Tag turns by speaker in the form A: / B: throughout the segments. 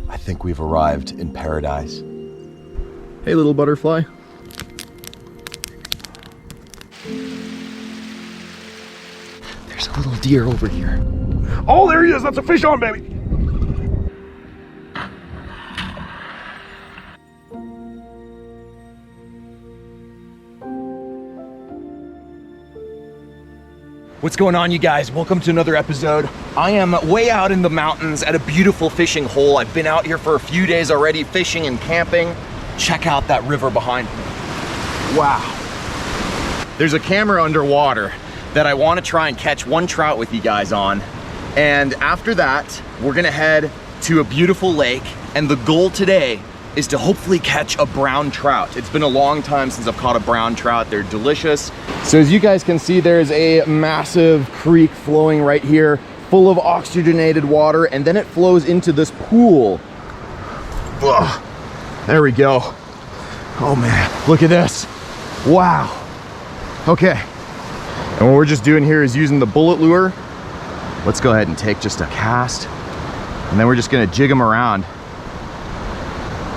A: I think we've arrived in paradise.
B: Hey, little butterfly.
A: There's a little deer over here.
B: Oh, there he is. That's a fish on, baby.
C: What's going on, you guys? Welcome to another episode. I am way out in the mountains at a beautiful fishing hole. I've been out here for a few days already, fishing and camping. Check out that river behind me. Wow. There's a camera underwater that I want to try and catch one trout with you guys on. And after that, we're gonna head to a beautiful lake. And the goal today is to hopefully catch a brown trout. It's been a long time since I've caught a brown trout. They're delicious. So as you guys can see, there's a massive creek flowing right here, full of oxygenated water, and then it flows into this pool. Ugh. There we go. Oh man, look at this. Wow. Okay. And what we're just doing here is using the bullet lure. Let's go ahead and take just a cast, and then we're just gonna jig them around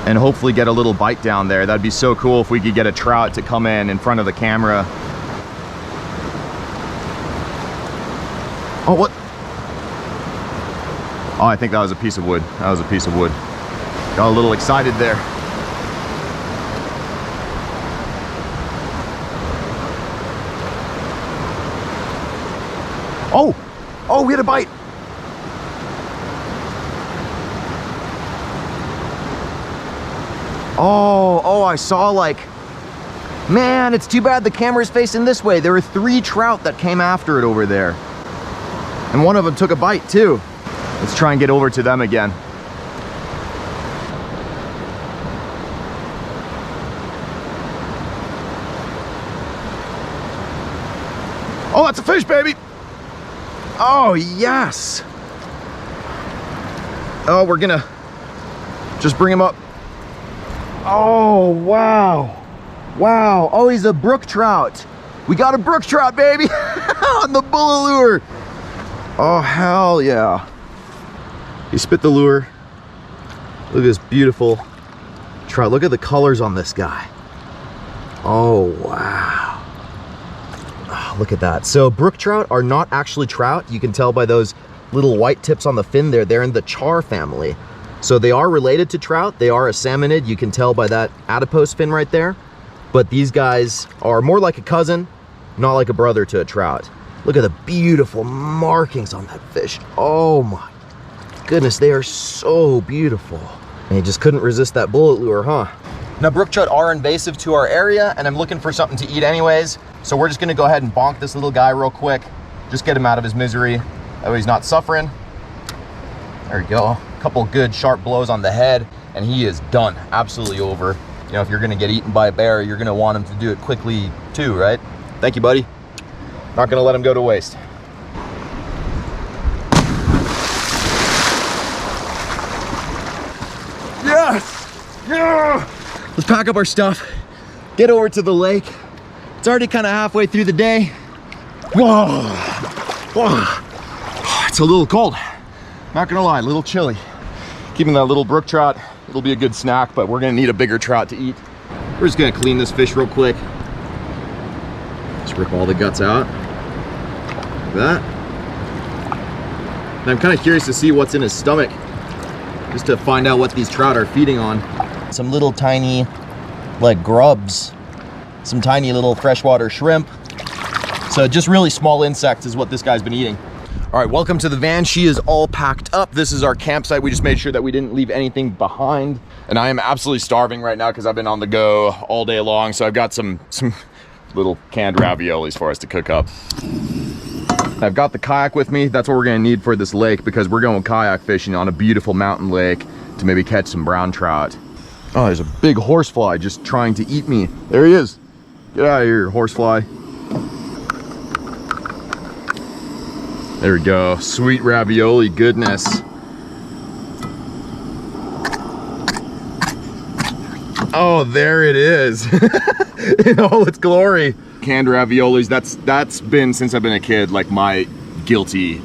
C: and hopefully get a little bite down there. That'd be so cool if we could get a trout to come in front of the camera. Oh, what? Oh, I think that was a piece of wood. That was a piece of wood. Got a little excited there. Oh, oh, we had a bite. Oh, I saw, like, man, it's too bad the camera's facing this way. There were 3 trout that came after it over there. And one of them took a bite too. Let's try and get over to them again. Oh, that's a fish, baby. Oh, yes. Oh, we're gonna just bring him up. Oh, wow. Wow. Oh, he's a brook trout. We got a brook trout, baby. On the bullet lure. Oh, hell yeah. He spit the lure. Look at this beautiful trout. Look at the colors on this guy. Oh, wow. Oh, look at that. So brook trout are not actually trout. You can tell by those little white tips on the fin there. They're in the char family. So they are related to trout. They are a salmonid. You can tell by that adipose fin right there. But these guys are more like a cousin, not like a brother to a trout. Look at the beautiful markings on that fish. Oh my goodness, they are so beautiful. And you just couldn't resist that bullet lure, huh? Now, brook trout are invasive to our area, and I'm looking for something to eat anyways. So we're just gonna go ahead and bonk this little guy real quick. Just get him out of his misery. That way he's not suffering. There we go. A couple good sharp blows on the head, and he is done, absolutely over. You know, if you're gonna get eaten by a bear, you're gonna want him to do it quickly too, right? Thank you, buddy. Not gonna let him go to waste. Yes! Yeah! Let's pack up our stuff, get over to the lake. It's already kind of halfway through the day. Whoa! Whoa! It's a little cold. Not gonna lie, a little chilly. Keeping that little brook trout, it'll be a good snack, but we're gonna need a bigger trout to eat. We're just gonna clean this fish real quick. Just rip all the guts out. Like that. And I'm kind of curious to see what's in his stomach, just to find out what these trout are feeding on. Some little tiny, like, grubs. Some tiny little freshwater shrimp. So just really small insects is what this guy's been eating. All right, welcome to the van. She is all packed up. This is our campsite. We just made sure that we didn't leave anything behind. And I am absolutely starving right now because I've been on the go all day long. So I've got some little canned raviolis for us to cook up. I've got the kayak with me. That's what we're gonna need for this lake because we're going kayak fishing on a beautiful mountain lake to maybe catch some brown trout. Oh, there's a big horsefly just trying to eat me. There he is. Get out of here, horsefly. There we go, sweet ravioli goodness. Oh, there it is. In all its glory. Canned raviolis, that's been, since I've been a kid, like my guilty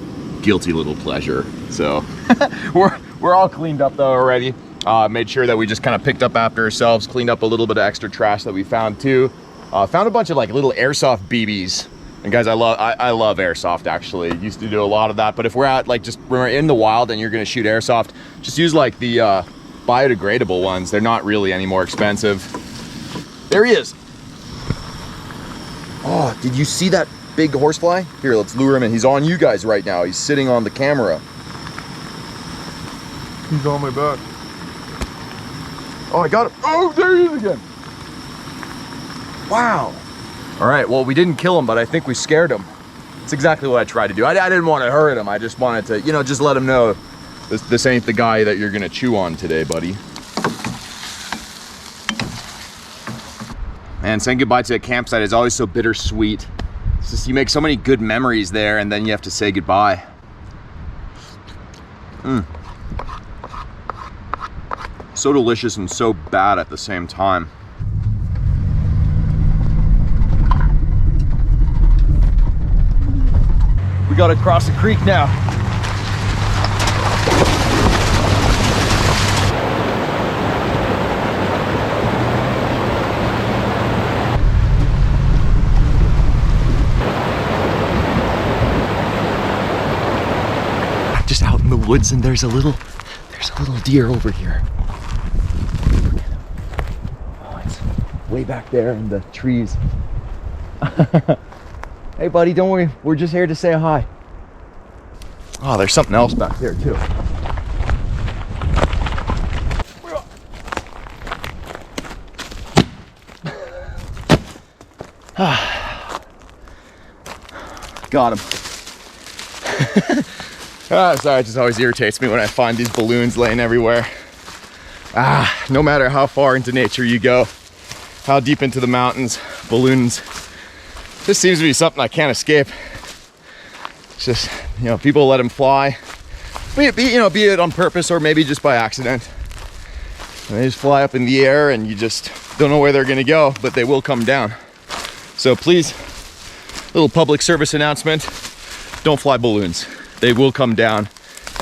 C: guilty little pleasure. So we're all cleaned up though already. Made sure that we just kind of picked up after ourselves, cleaned up a little bit of extra trash that we found too. Found a bunch of like little airsoft BBs. And guys, I love airsoft actually. Used to do a lot of that, but if we're at like when we're in the wild and you're gonna shoot airsoft, just use like the biodegradable ones. They're not really any more expensive. There he is. Oh, did you see that big horsefly? Here, let's lure him in. He's on you guys right now. He's sitting on the camera.
B: He's on my back.
C: Oh, I got him. Oh, there he is again. Wow. All right, well, we didn't kill him, but I think we scared him. That's exactly what I tried to do. I didn't want to hurt him. I just wanted to, you know, just let him know this ain't the guy that you're gonna chew on today, buddy. Man, saying goodbye to a campsite is always so bittersweet. It's just, you make so many good memories there and then you have to say goodbye. So delicious and so bad at the same time. We gotta cross the creek now.
A: Just out in the woods, and there's a little deer over here.
C: Oh, it's way back there in the trees. Hey buddy, don't worry, we're just here to say hi. Oh, there's something else back there too. Got him. Sorry, it just always irritates me when I find these balloons laying everywhere. No matter how far into nature you go, how deep into the mountains, balloons, this seems to be something I can't escape. It's just, you know, people let them fly, be it on purpose or maybe just by accident. And they just fly up in the air and you just don't know where they're gonna go, but they will come down. So please, little public service announcement, don't fly balloons. They will come down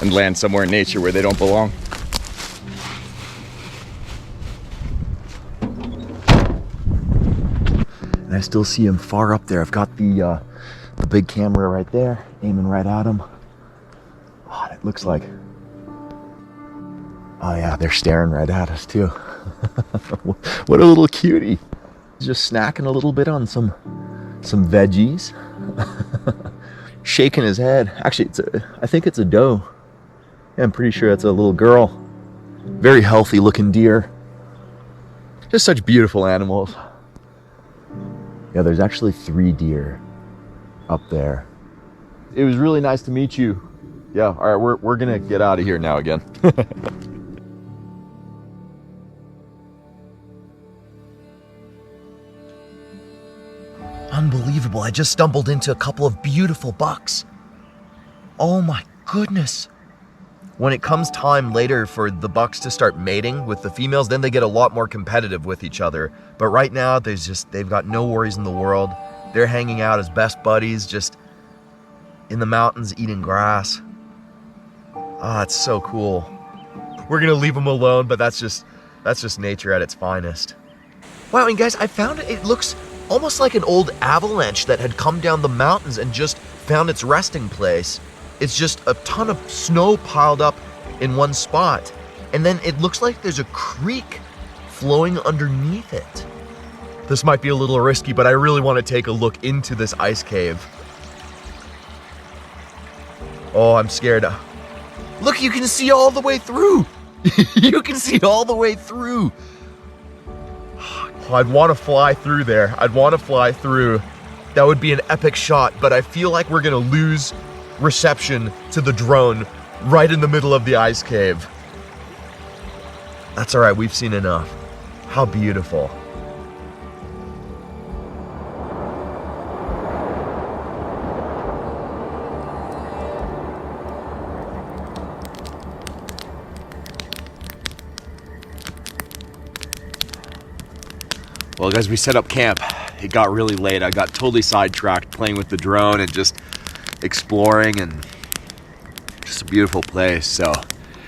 C: and land somewhere in nature where they don't belong. And I still see him far up there. I've got the big camera right there, aiming right at him. Oh, it looks like, oh yeah, they're staring right at us too. What a little cutie. He's just snacking a little bit on some veggies. Shaking his head. Actually, I think it's a doe. Yeah, I'm pretty sure it's a little girl. Very healthy looking deer. Just such beautiful animals. Yeah, there's actually 3 deer up there. It was really nice to meet you. Yeah, all right, we're gonna get out of here now again. Unbelievable, I just stumbled into a couple of beautiful bucks. Oh my goodness. When it comes time later for the bucks to start mating with the females, then they get a lot more competitive with each other. But right now, they've got no worries in the world. They're hanging out as best buddies, just in the mountains eating grass. Ah, it's so cool. We're gonna leave them alone, but that's just nature at its finest. Wow, and guys, I found it looks almost like an old avalanche that had come down the mountains and just found its resting place. It's just a ton of snow piled up in one spot. And then it looks like there's a creek flowing underneath it. This might be a little risky, but I really want to take a look into this ice cave. Oh, I'm scared. Look, you can see all the way through. You can see all the way through. I'd want to fly through there. I'd want to fly through. That would be an epic shot, but I feel like we're gonna lose reception to the drone right in the middle of the ice cave. That's all right, we've seen enough. How beautiful. Well, guys, we set up camp. It got really late. I got totally sidetracked playing with the drone and just exploring, and It's a beautiful place, so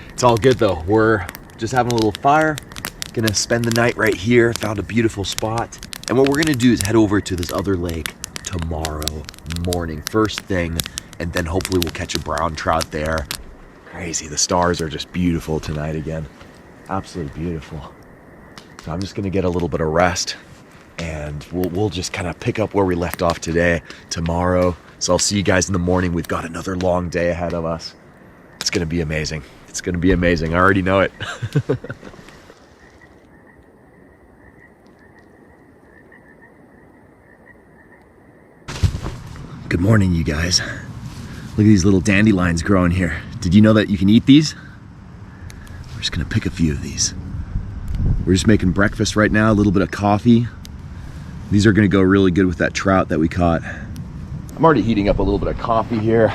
C: it's all good though. We're just having a little fire, gonna spend the night right here, found a beautiful spot. And what we're gonna do is head over to this other lake tomorrow morning, first thing, and then hopefully we'll catch a brown trout there. Crazy, the stars are just beautiful tonight again. Absolutely beautiful. So I'm just gonna get a little bit of rest, and we'll just kind of pick up where we left off today, tomorrow. So I'll see you guys in the morning. We've got another long day ahead of us. It's gonna be amazing. It's gonna be amazing. I already know it. Good morning, you guys. Look at these little dandelions growing here. Did you know that you can eat these? We're just gonna pick a few of these. We're just making breakfast right now, a little bit of coffee. These are gonna go really good with that trout that we caught. I'm already heating up a little bit of coffee here.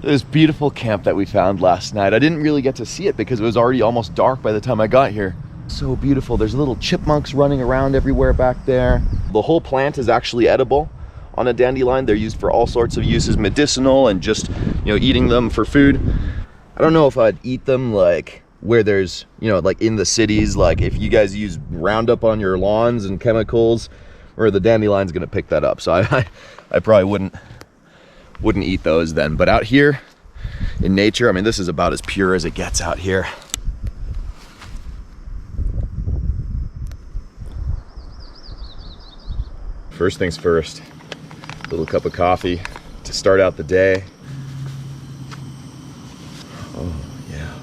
C: This beautiful camp that we found last night. I didn't really get to see it because it was already almost dark by the time I got here. So beautiful. There's little chipmunks running around everywhere back there. The whole plant is actually edible. On a dandelion, they're used for all sorts of uses, medicinal and just, you know, eating them for food. I don't know if I'd eat them like where there's, you know, like in the cities, like if you guys use Roundup on your lawns and chemicals, or the dandelion's gonna pick that up. So I probably wouldn't eat those then. But out here in nature, I mean, this is about as pure as it gets out here. First things first, a little cup of coffee to start out the day. Oh, yeah.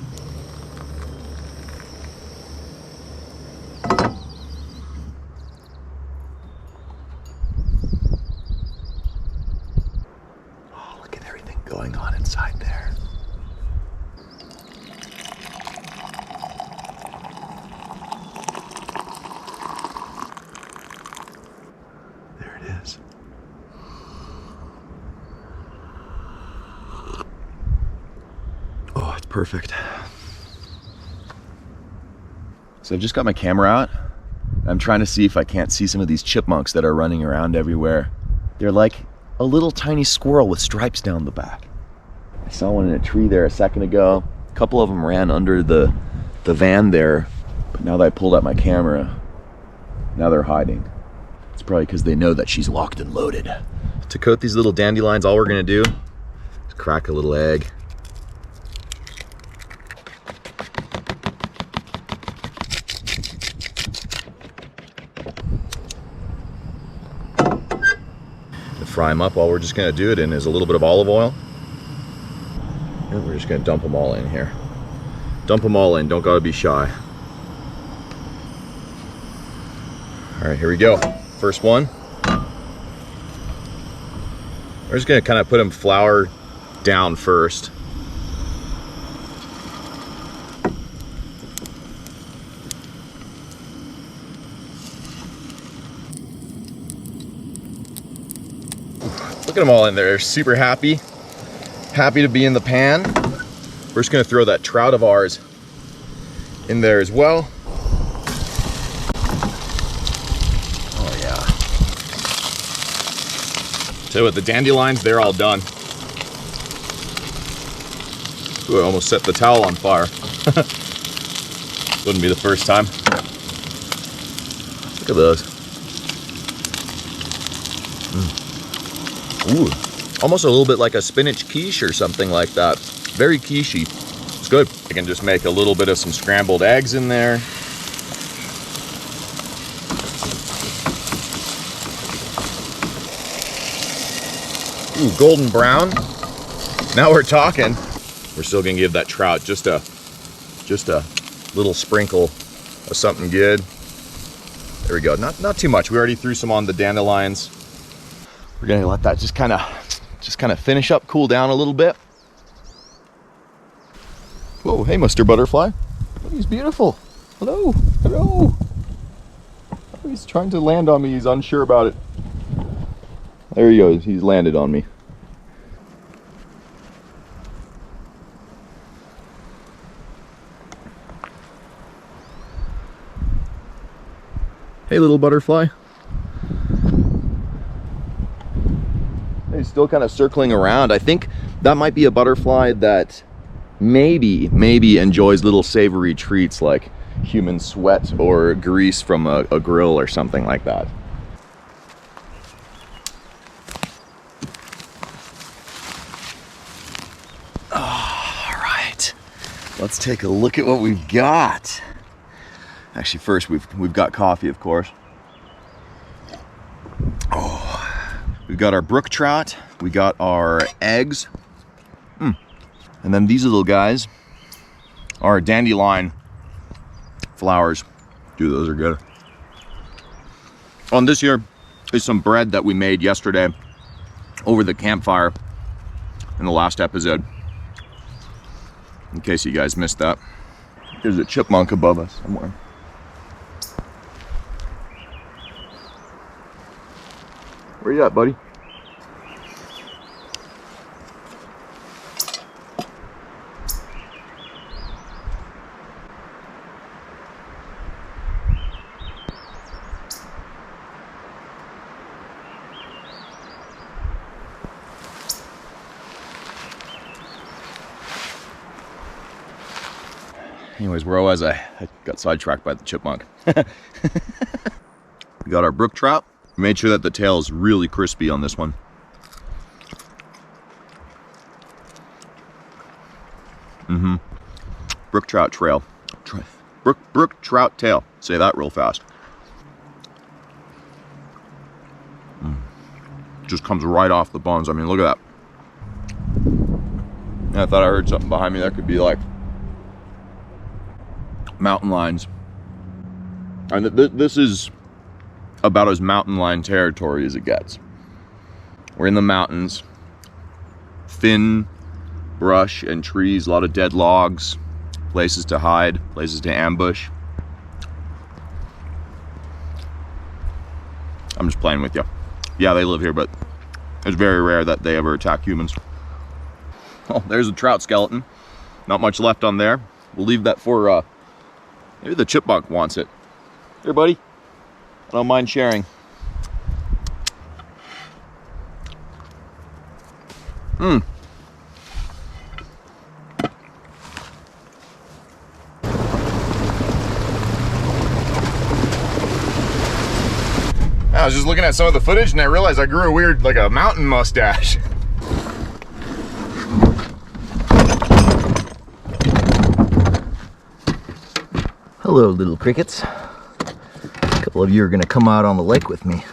C: Oh, look at everything going on inside there. There it is. Oh, it's perfect. So I've just got my camera out. I'm trying to see if I can't see some of these chipmunks that are running around everywhere. They're like a little tiny squirrel with stripes down the back. I saw one in a tree there a second ago. A couple of them ran under the van there, but now that I pulled out my camera, now they're hiding. It's probably because they know that she's locked and loaded. To coat these little dandelions, all we're gonna do is crack a little egg. To fry them up, all we're just gonna do it in is a little bit of olive oil. And we're just gonna dump them all in here. Dump them all in, don't gotta be shy. All right, here we go. First one. We're just gonna kind of put them flour down first. Look at them all in there. They're super happy. Happy to be in the pan. We're just gonna throw that trout of ours in there as well. Oh yeah. So with the dandelions, they're all done. Ooh, I almost set the towel on fire. Wouldn't be the first time. Look at those. Ooh, almost a little bit like a spinach quiche or something like that. Very quichey. It's good. I can just make a little bit of some scrambled eggs in there. Ooh, golden brown. Now we're talking. We're still gonna give that trout just a little sprinkle of something good. There we go. Not too much. We already threw some on the dandelions. We're gonna let that just kind of finish up, cool down a little bit. Whoa, hey, Mr. Butterfly. Oh, he's beautiful. Hello, hello. Oh, he's trying to land on me. He's unsure about it. There he goes. He's landed on me. Hey, little butterfly. He's still kind of circling around. I think that might be a butterfly that maybe enjoys little savory treats like human sweat or grease from a grill or something like that. All right, let's take a look at what we've got. Actually, first we've got coffee, of course. Oh, we've got our brook trout, we got our eggs, and then these little guys are dandelion flowers. Dude, those are good. On this here is some bread that we made yesterday over the campfire in the last episode, in case you guys missed that. There's a chipmunk above us somewhere. Where you at, buddy? Anyways, where was I? I got sidetracked by the chipmunk. We got our brook trout. We made sure that the tail is really crispy on this one. Brook trout trail. Brook trout tail. Say that real fast. Just comes right off the bones. I mean, look at that. I thought I heard something behind me that could be like mountain lions. And this is about as mountain lion territory as it gets. We're in the mountains, thin brush and trees, a lot of dead logs, places to hide, places to ambush. I'm just playing with you. Yeah, they live here, but it's very rare that they ever attack humans. Oh, there's a trout skeleton. Not much left on there. We'll leave that for maybe the chipmunk wants it. Here, buddy. I don't mind sharing. I was just looking at some of the footage and I realized I grew a weird, like a mountain mustache.
D: Hello, little crickets. A couple of you are going to come out on the lake with me.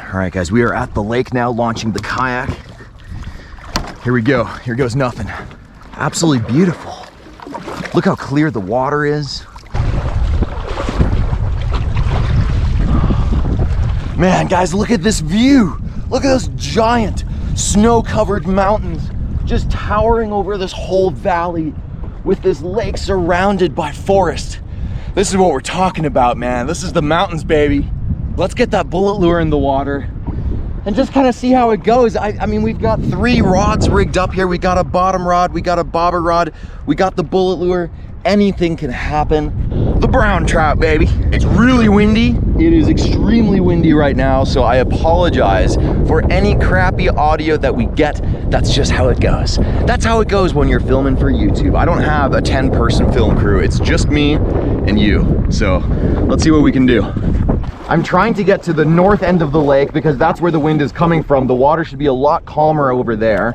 D: All right, guys, we are at the lake now, launching the kayak. Here we go. Here goes nothing. Absolutely beautiful. Look how clear the water is. Man, guys, look at this view. Look at those giant snow-covered mountains just towering over this whole valley with this lake surrounded by forest. This is what we're talking about, man. This is the mountains, baby. Let's get that bullet lure in the water and just kind of see how it goes. I mean, we've got 3 rods rigged up here. We got a bottom rod, we got a bobber rod, we got the bullet lure. Anything can happen. The brown trout, baby. It's really windy. It is extremely windy right now, so I apologize for any crappy audio that we get. That's just how it goes. That's how it goes when you're filming for YouTube. I don't have a 10-person film crew. It's just me and you. So let's see what we can do. I'm trying to get to the north end of the lake because that's where the wind is coming from. The water should be a lot calmer over there.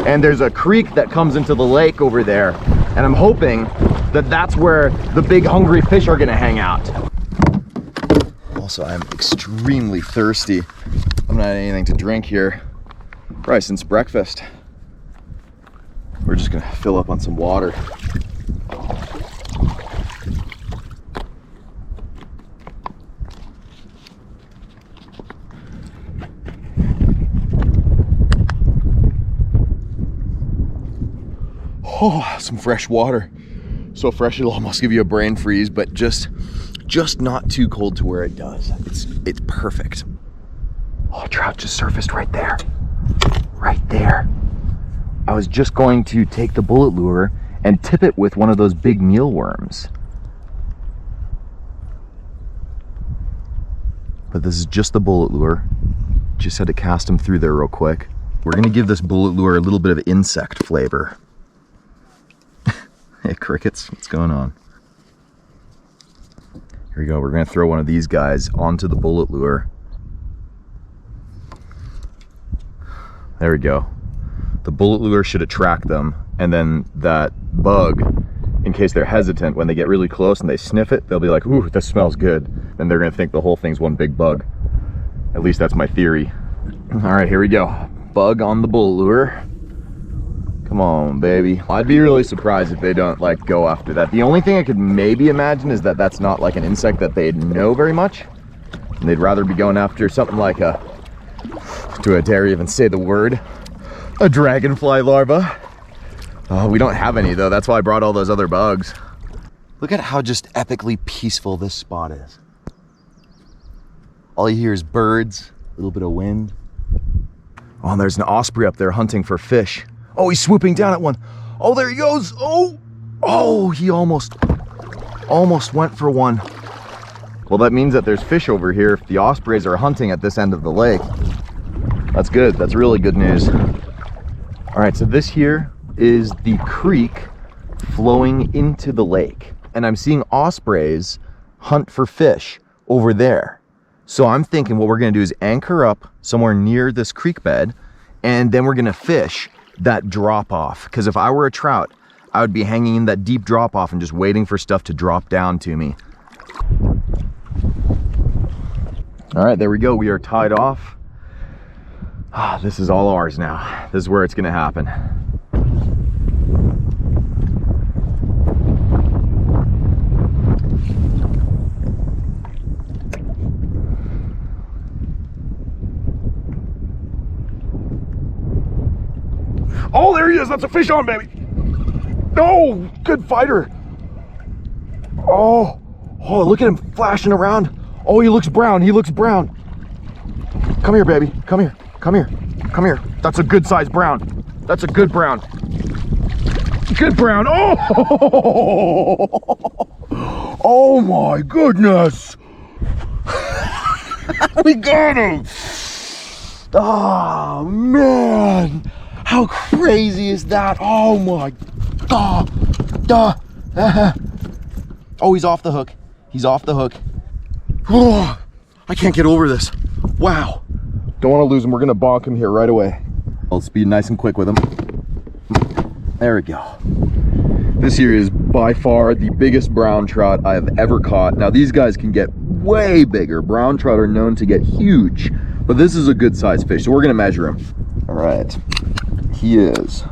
D: And there's a creek that comes into the lake over there. And I'm hoping that that's where the big hungry fish are gonna hang out. Also, I'm extremely thirsty. I haven't had anything to drink here probably since breakfast. We're just gonna fill up on some water. Oh, some fresh water. So fresh it'll almost give you a brain freeze, but just not too cold to where it does. It's perfect. Oh, trout just surfaced right there. Right there. I was just going to take the bullet lure and tip it with one of those big mealworms.
C: but this is just the bullet lure. Just had to cast him through there real quick. We're gonna give this bullet lure a little bit of insect flavor. Hey crickets, what's going on? Here we go, we're gonna throw one of these guys onto the bullet lure. There we go. The bullet lure should attract them, and then that bug, in case they're hesitant, when they get really close and they sniff it, they'll be like, ooh, this smells good. And they're gonna think the whole thing's one big bug. At least that's my theory. All right, here we go. Bug on the bullet lure. Come on, baby. I'd be really surprised if they don't like go after that. The only thing I could maybe imagine is that that's not like an insect that they'd know very much. And they'd rather be going after something like a, do I dare even say the word? A dragonfly larva. Oh, we don't have any though. That's why I brought all those other bugs. Look at how just epically peaceful this spot is. All you hear is birds, a little bit of wind. Oh, and there's an osprey up there hunting for fish. Oh, he's swooping down at one. Oh, there he goes. Oh, he almost went for one. Well, that means that there's fish over here if the ospreys are hunting at this end of the lake. That's good. That's really good news. All right, so this here is the creek flowing into the lake. And I'm seeing ospreys hunt for fish over there. So I'm thinking what we're gonna do is anchor up somewhere near this creek bed, and then we're gonna fish that drop off. Because if I were a trout, I would be hanging in that deep drop off and just waiting for stuff to drop down to me. All right, there we go. We are tied off. Ah, this is all ours now. This is where it's gonna happen.
B: Oh, there he is. That's a fish on, baby. No, good fighter. Oh, look at him flashing around. Oh, he looks brown. He looks brown. Come here, baby. Come here. Come here. Come here. That's a good size brown. That's a good brown. Good brown. Oh, oh my goodness. We got him. Oh, man. How crazy is that? Oh my God. Oh, he's off the hook. He's off the hook. Oh, I can't get over this. Wow. Don't want to lose him. We're going to bonk him here right away. Let's be nice and quick with him. There we go. This here is by far the biggest brown trout I have ever caught. Now these guys can get way bigger. Brown trout are known to get huge, but this is a good sized fish. So we're going to measure him. All right. He is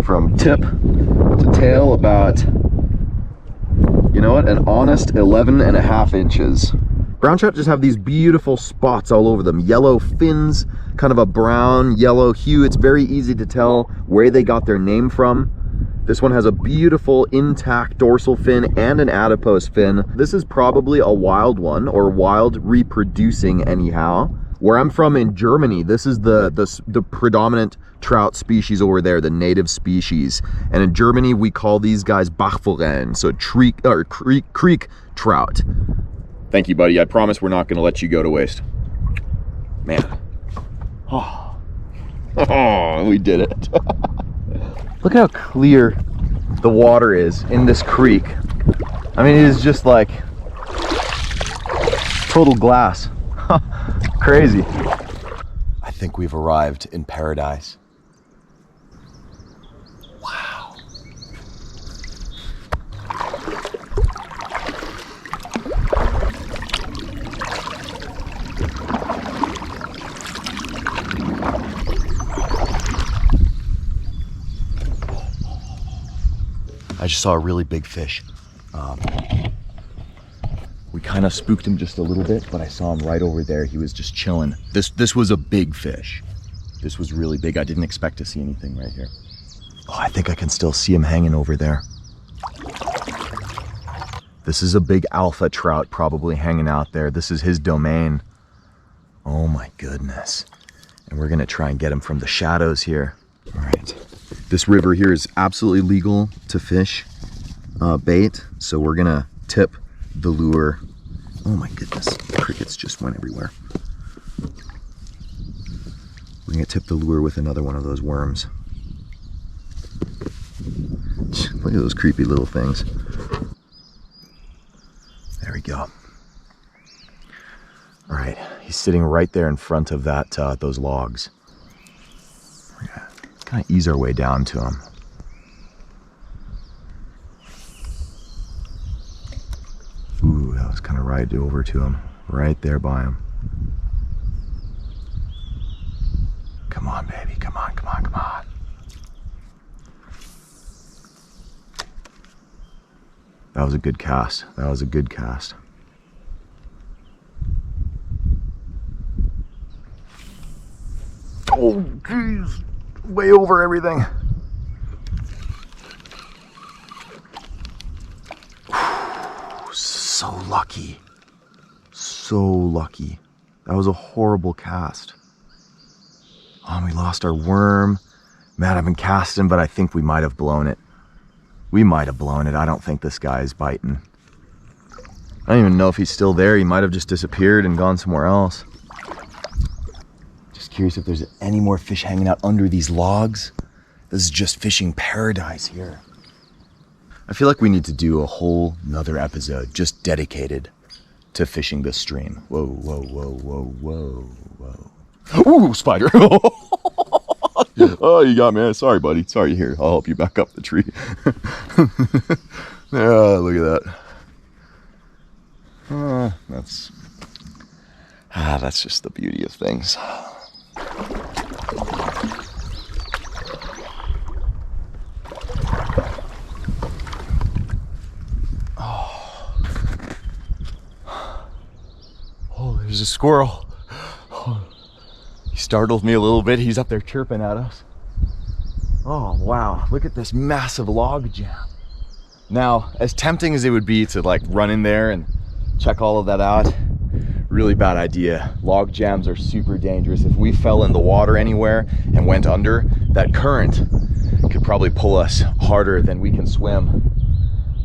B: from tip to tail about, you know what, an honest 11.5 inches. Brown trout just have these beautiful spots all over them. Yellow fins, kind of a brown yellow hue. It's very easy to tell where they got their name from. This one has a beautiful intact dorsal fin and an adipose fin. This is probably a wild one, or wild reproducing anyhow. Where I'm from in Germany, this is the predominant trout species over there, the native species. And in Germany, we call these guys Bachforellen, so creek trout. Thank you, buddy. I promise we're not going to let you go to waste. Man. Oh, we did it. Look how clear the water is in this creek. I mean, it is just like total glass. Crazy. I think we've arrived in paradise. Wow. I just saw a really big fish. We kind of spooked him just a little bit, but I saw him right over there. He was just chilling. This was a big fish. This was really big. I didn't expect to see anything right here. Oh, I think I can still see him hanging over there. This is a big alpha trout probably hanging out there. This is his domain. Oh my goodness. And we're gonna try and get him from the shadows here. All right. This river here is absolutely legal to fish bait. So we're gonna tip the lure
C: Oh my goodness, crickets just went everywhere. We're gonna tip the lure with another one of those worms. Look at those creepy little things. There we go. All right, he's sitting right there in front of that those logs. We're gonna kind of ease our way down to him. Ooh, that was kind of right over to him, right there by him. Come on, baby, come on, come on, come on. That was a good cast. That was a good cast. Oh, geez, way over everything. So lucky. So lucky. That was a horrible cast. Oh, and we lost our worm. Man, I've been casting, but I think we might have blown it. We might have blown it. I don't think this guy is biting. I don't even know if he's still there. He might have just disappeared and gone somewhere else. Just curious if there's any more fish hanging out under these logs. This is just fishing paradise here. I feel like we need to do a whole nother episode just dedicated to fishing this stream. Whoa, whoa, whoa, whoa, whoa, whoa. Ooh, spider. Oh, you got me. Sorry, buddy. Sorry, here. I'll help you back up the tree. Yeah, look at that. That's just the beauty of things. Oh, there's a squirrel. Oh, he startled me a little bit. He's up there chirping at us. Oh, wow. Look at this massive log jam. Now, as tempting as it would be to like run in there and check all of that out, really bad idea. Log jams are super dangerous. If we fell in the water anywhere and went under, that current could probably pull us harder than we can swim.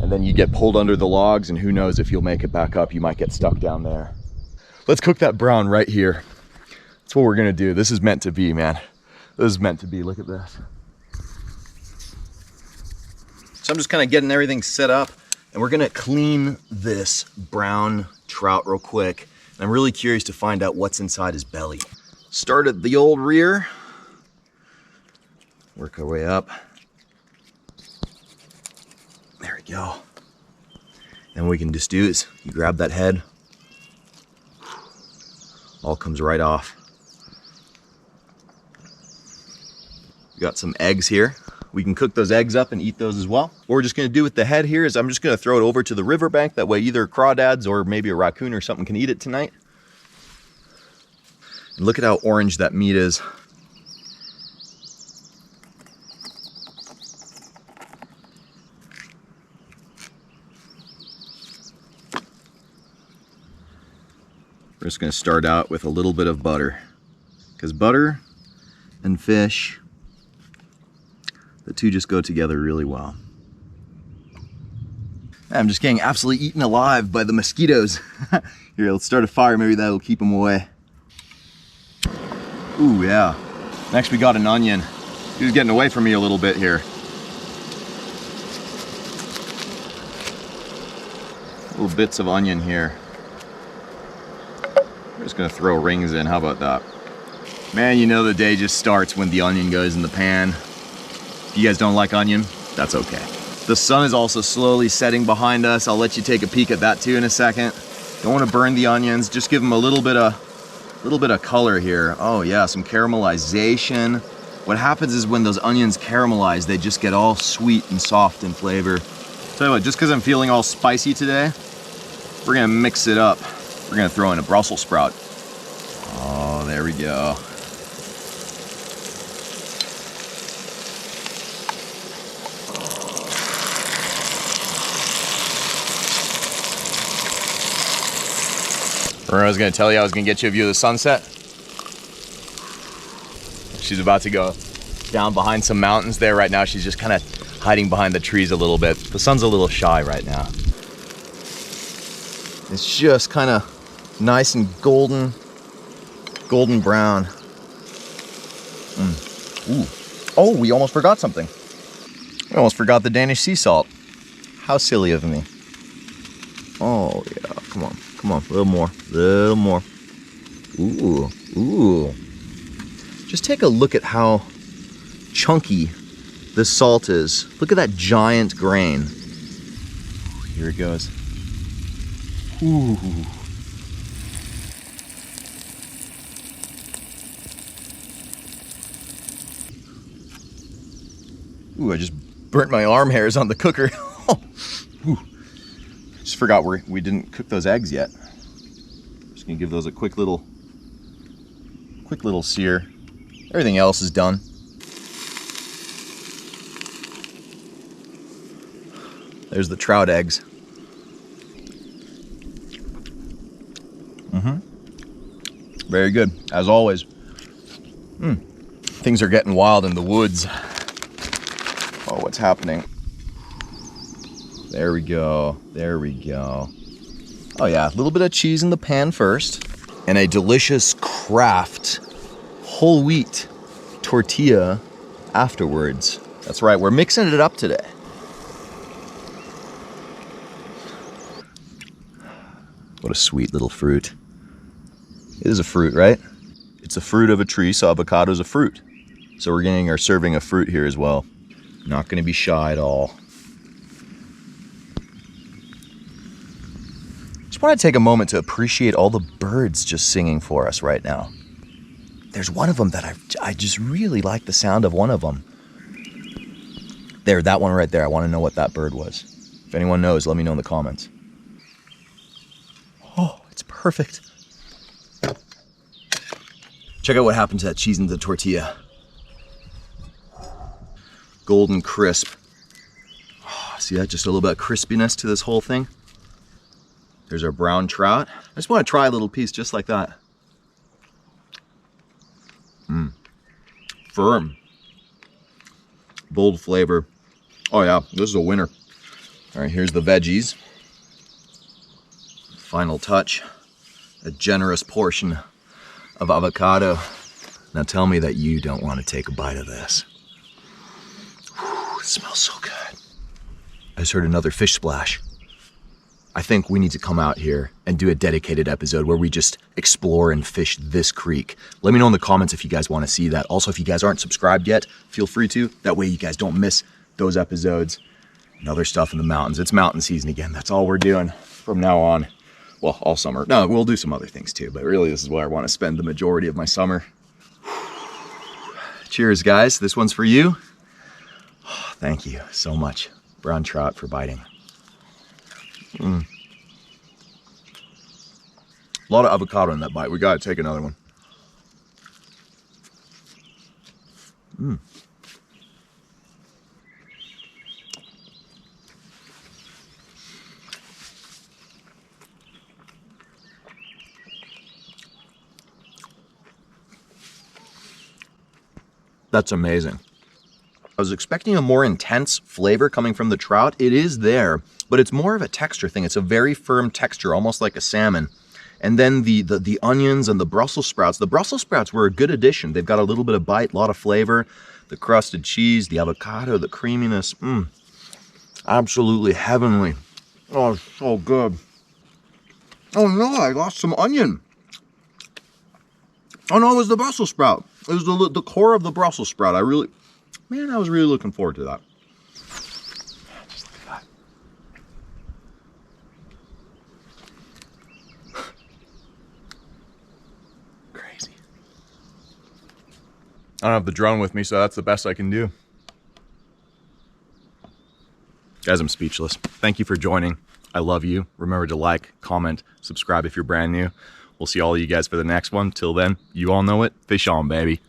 C: And then you get pulled under the logs, and who knows if you'll make it back up. You might get stuck down there. Let's cook that brown right here. That's what we're gonna do. This is meant to be, man. This is meant to be. Look at this. So I'm just kind of getting everything set up, and we're gonna clean this brown trout real quick. And I'm really curious to find out what's inside his belly. Start at the old rear. Work our way up. There we go. And what we can just do is you grab that head. All comes right off. We got some eggs here. We can cook those eggs up and eat those as well. What we're just gonna do with the head here is I'm just gonna throw it over to the riverbank. That way either crawdads or maybe a raccoon or something can eat it tonight. And look at how orange that meat is. We're just gonna start out with a little bit of butter, because butter and fish, the two just go together really well. I'm just getting absolutely eaten alive by the mosquitoes. Here, let's start a fire. Maybe that'll keep them away. Ooh, yeah. Next we got an onion. He was getting away from me a little bit here. Little bits of onion here. We're just gonna throw rings in. How about that? Man, you know the day just starts when the onion goes in the pan. If you guys don't like onion, that's okay. The sun is also slowly setting behind us. I'll let you take a peek at that too in a second. Don't want to burn the onions. Just give them a little bit of color here. Oh yeah, some caramelization. What happens is when those onions caramelize, they just get all sweet and soft in flavor. Tell you what, just because I'm feeling all spicy today, we're gonna mix it up. We're gonna throw in a Brussels sprout. Oh, there we go. Remember I was gonna tell you I was gonna get you a view of the sunset? She's about to go down behind some mountains there. Right now she's just kind of hiding behind the trees a little bit. The sun's a little shy right now. It's just kind of nice and golden brown. Ooh. Oh, we almost forgot something. We almost forgot the Danish sea salt. How silly of me. Oh, yeah. Come on. Come on. A little more. A little more. Ooh. Ooh. Just take a look at how chunky this salt is. Look at that giant grain. Here it goes. Ooh. Ooh, I just burnt my arm hairs on the cooker. Ooh. Just forgot we didn't cook those eggs yet. Just gonna give those a quick little sear. Everything else is done. There's the trout eggs. Very good, as always. Things are getting wild in the woods. Oh, what's happening? There we go. There we go. Oh yeah, a little bit of cheese in the pan first. And a delicious Kraft whole wheat tortilla afterwards. That's right, we're mixing it up today. What a sweet little fruit. It is a fruit, right? It's a fruit of a tree, so avocado is a fruit. So we're getting our serving of fruit here as well. Not gonna be shy at all. Just want to take a moment to appreciate all the birds just singing for us right now. There's one of them that I just really like the sound of one of them. There, that one right there. I want to know what that bird was. If anyone knows, let me know in the comments. Oh, it's perfect. Check out what happened to that cheese in the tortilla. Golden crisp. Oh, see that? Just a little bit of crispiness to this whole thing. There's our brown trout. I just want to try a little piece just like that. Firm. Bold flavor. Oh yeah, this is a winner. All right, here's the veggies. Final touch. A generous portion of avocado. Now tell me that you don't want to take a bite of this. Whew, it smells so good. I just heard another fish splash. I think we need to come out here and do a dedicated episode where we just explore and fish this creek. Let me know in the comments if you guys want to see that. Also, if you guys aren't subscribed yet, feel free to. That way you guys don't miss those episodes and other stuff in the mountains. It's mountain season again. That's all we're doing from now on. Well, all summer. No, we'll do some other things too, but really this is where I want to spend the majority of my summer. Cheers, guys. This one's for you. Oh, thank you so much, Brown Trout, for biting. A lot of avocado in that bite. We gotta take another one. That's amazing. I was expecting a more intense flavor coming from the trout. It is there, but it's more of a texture thing. It's a very firm texture, almost like a salmon. And then the onions and the Brussels sprouts. The Brussels sprouts were a good addition. They've got a little bit of bite, a lot of flavor. The crusted cheese, the avocado, the creaminess. Absolutely heavenly. Oh, so good. Oh no, I lost some onion. Oh no, it was the Brussels sprout. It was the core of the Brussels sprout. I was really looking forward to that. Just look at that. Crazy. I don't have the drone with me, so that's the best I can do. Guys, I'm speechless. Thank you for joining. I love you. Remember to like, comment, subscribe if you're brand new. We'll see all of you guys for the next one. Till then, you all know it. Fish on, baby.